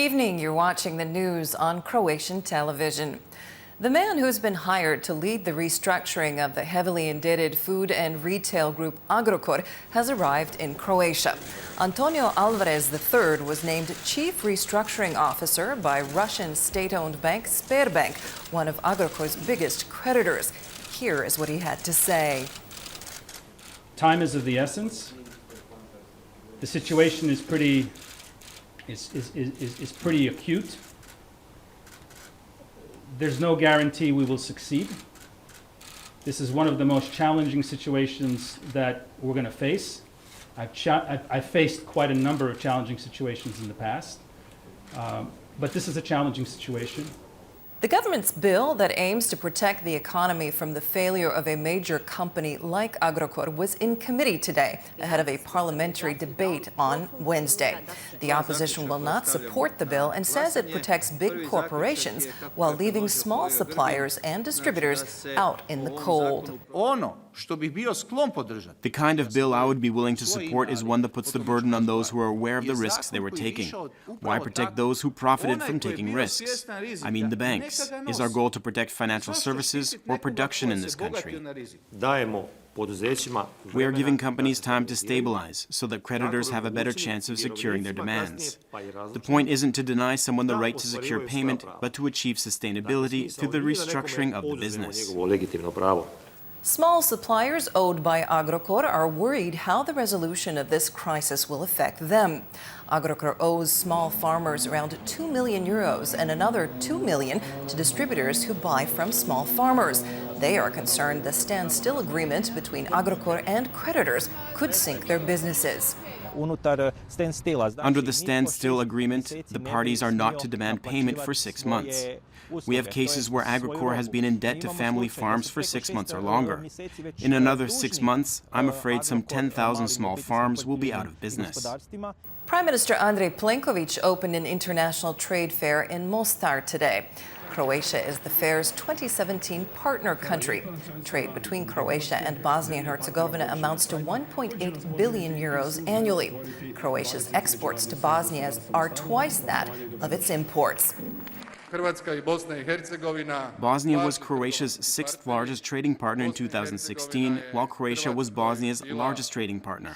evening. You're watching the news on Croatian television. The man who's been hired to lead the restructuring of the heavily indebted food and retail group Agrokor has arrived in Croatia. Antonio Alvarez III was named Chief Restructuring Officer by Russian state-owned bank Sberbank, one of Agrokor's biggest creditors. Here is what he had to say. Time is of the essence. The situation is pretty acute. There's no guarantee we will succeed. This is one of the most challenging situations that we're going to face. I've faced quite a number of challenging situations in the past, but this is a challenging situation. The government's bill that aims to protect the economy from the failure of a major company like Agrokor was in committee today, ahead of a parliamentary debate on Wednesday. The opposition will not support the bill and says it protects big corporations while leaving small suppliers and distributors out in the cold. The kind of bill I would be willing to support is one that puts the burden on those who are aware of the risks they were taking. Why protect those who profited from taking risks? I mean the banks. Is our goal to protect financial services or production in this country? We are giving companies time to stabilize so that creditors have a better chance of securing their demands. The point isn't to deny someone the right to secure payment, but to achieve sustainability through the restructuring of the business. Small suppliers owed by Agrokor are worried how the resolution of this crisis will affect them. Agrokor owes small farmers around €2 million and another $2 million to distributors who buy from small farmers. They are concerned the standstill agreement between Agrokor and creditors could sink their businesses. Under the standstill agreement, the parties are not to demand payment for 6 months. We have cases where Agrokor has been in debt to family farms for 6 months or longer. In another 6 months, I'm afraid some 10,000 small farms will be out of business. Prime Minister Andrej Plenković opened an international trade fair in Mostar today. Croatia is the fair's 2017 partner country. Trade between Croatia and Bosnia and Herzegovina amounts to €1.8 billion annually. Croatia's exports to Bosnia are twice that of its imports. Bosnia was Croatia's sixth largest trading partner in 2016, while Croatia was Bosnia's largest trading partner.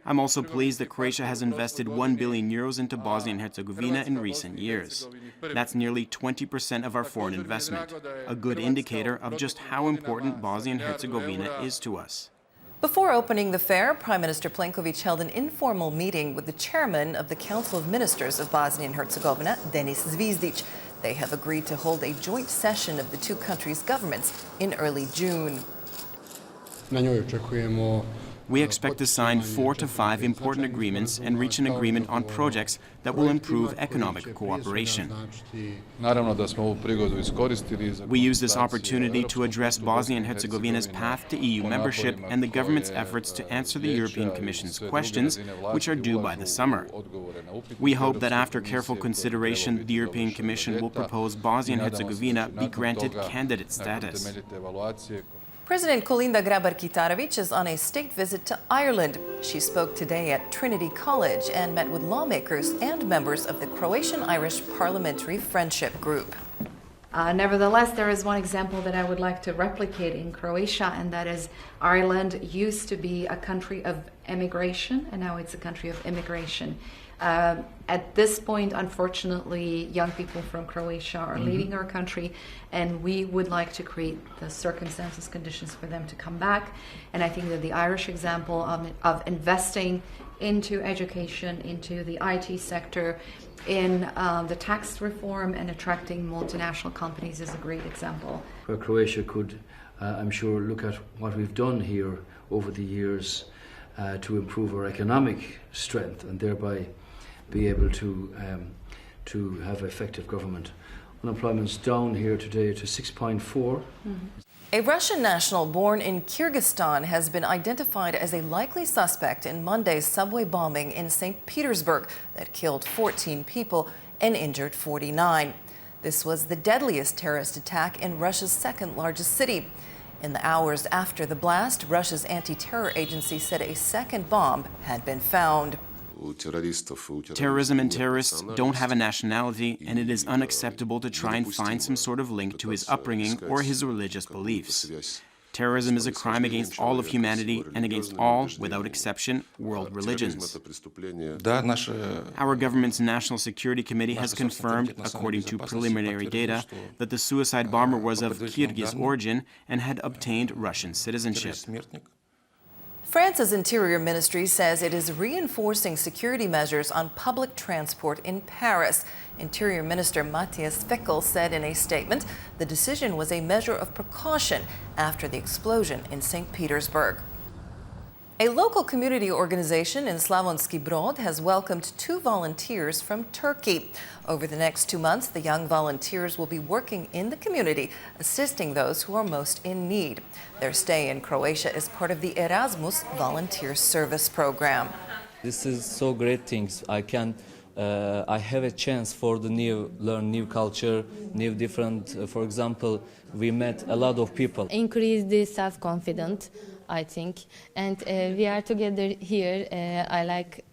I'm also pleased that Croatia has invested €1 billion into Bosnia and Herzegovina in recent years. That's nearly 20% of our foreign investment, a good indicator of just how important Bosnia and Herzegovina is to us. Before opening the fair, Prime Minister Plenković held an informal meeting with the chairman of the Council of Ministers of Bosnia and Herzegovina, Denis Zvizdić. They have agreed to hold a joint session of the two countries' governments in early June. We expect to sign 4 to 5 important agreements and reach an agreement on projects that will improve economic cooperation. We use this opportunity to address Bosnia and Herzegovina's path to EU membership and the government's efforts to answer the European Commission's questions, which are due by the summer. We hope that after careful consideration, the European Commission will propose Bosnia and Herzegovina be granted candidate status. President Kolinda Grabar-Kitarović is on a state visit to Ireland. She spoke today at Trinity College and met with lawmakers and members of the Croatian-Irish Parliamentary Friendship Group. Nevertheless, there is one example that I would like to replicate in Croatia, and that is Ireland used to be a country of emigration, and now it's a country of immigration. At this point, unfortunately, young people from Croatia are leaving our country, and we would like to create the circumstances, conditions for them to come back. And I think that the Irish example of investing into education, into the IT sector, in the tax reform and attracting multinational companies is a great example. Where Croatia could, I'm sure, look at what we've done here over the years to improve our economic strength and thereby be able to have effective government. Unemployment's down here today to 6.4. A Russian national born in Kyrgyzstan has been identified as a likely suspect in Monday's subway bombing in St. Petersburg that killed 14 people and injured 49. This was the deadliest terrorist attack in Russia's second largest city. In the hours after the blast, Russia's anti-terror agency said a second bomb had been found. Terrorism and terrorists don't have a nationality, and it is unacceptable to try and find some sort of link to his upbringing or his religious beliefs. Terrorism is a crime against all of humanity and against all, without exception, world religions. Our government's National Security Committee has confirmed, according to preliminary data, that the suicide bomber was of Kyrgyz origin and had obtained Russian citizenship. France's Interior Ministry says it is reinforcing security measures on public transport in Paris. Interior Minister Matthias Fekl said in a statement the decision was a measure of precaution after the explosion in St. Petersburg. A local community organization in Slavonski Brod has welcomed 2 volunteers from Turkey. Over the next 2 months, the young volunteers will be working in the community, assisting those who are most in need. Their stay in Croatia is part of the Erasmus Volunteer Service Program. This is so great things. I have a chance for the learn new culture, new different. For example, we met a lot of people. Increase the self-confidence, I think, and we are together here. I like.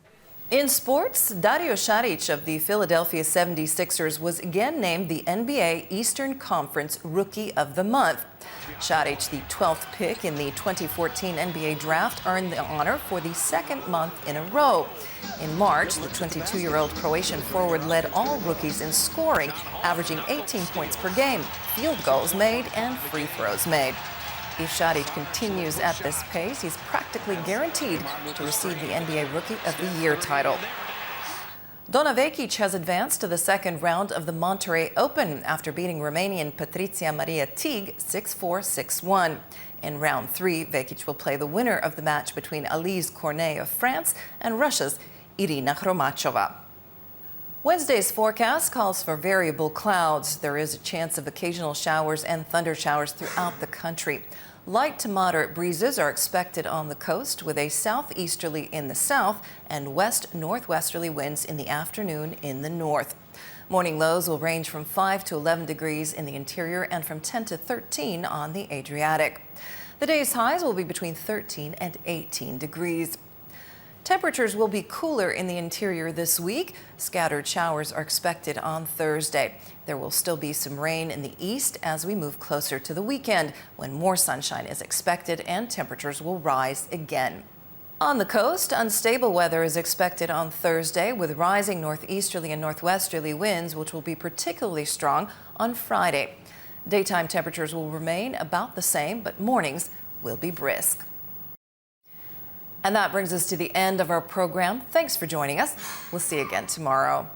In sports, Dario Saric of the Philadelphia 76ers was again named the NBA Eastern Conference Rookie of the Month. Saric, the 12th pick in the 2014 NBA draft, earned the honor for the 2nd month in a row. In March, the 22-year-old Croatian forward led all rookies in scoring, averaging 18 points per game, field goals made, and free throws made. If Saric continues at this pace, he's practically guaranteed to receive the NBA Rookie of the Year title. Dona Vekic has advanced to the 2nd round of the Monterrey Open after beating Romanian Patricia Maria Tig 6-4, 6-1. In round 3, Vekic will play the winner of the match between Alize Cornet of France and Russia's Irina Hromachova. Wednesday's forecast calls for variable clouds. There is a chance of occasional showers and thunder showers throughout the country. Light to moderate breezes are expected on the coast, with a southeasterly in the south and west-northwesterly winds in the afternoon in the north. Morning lows will range from 5 to 11 degrees in the interior and from 10 to 13 on the Adriatic. The day's highs will be between 13 and 18 degrees. Temperatures will be cooler in the interior this week. Scattered showers are expected on Thursday. There will still be some rain in the east as we move closer to the weekend, when more sunshine is expected and temperatures will rise again. On the coast, unstable weather is expected on Thursday, with rising northeasterly and northwesterly winds, which will be particularly strong on Friday. Daytime temperatures will remain about the same, but mornings will be brisk. And that brings us to the end of our program. Thanks for joining us. We'll see you again tomorrow.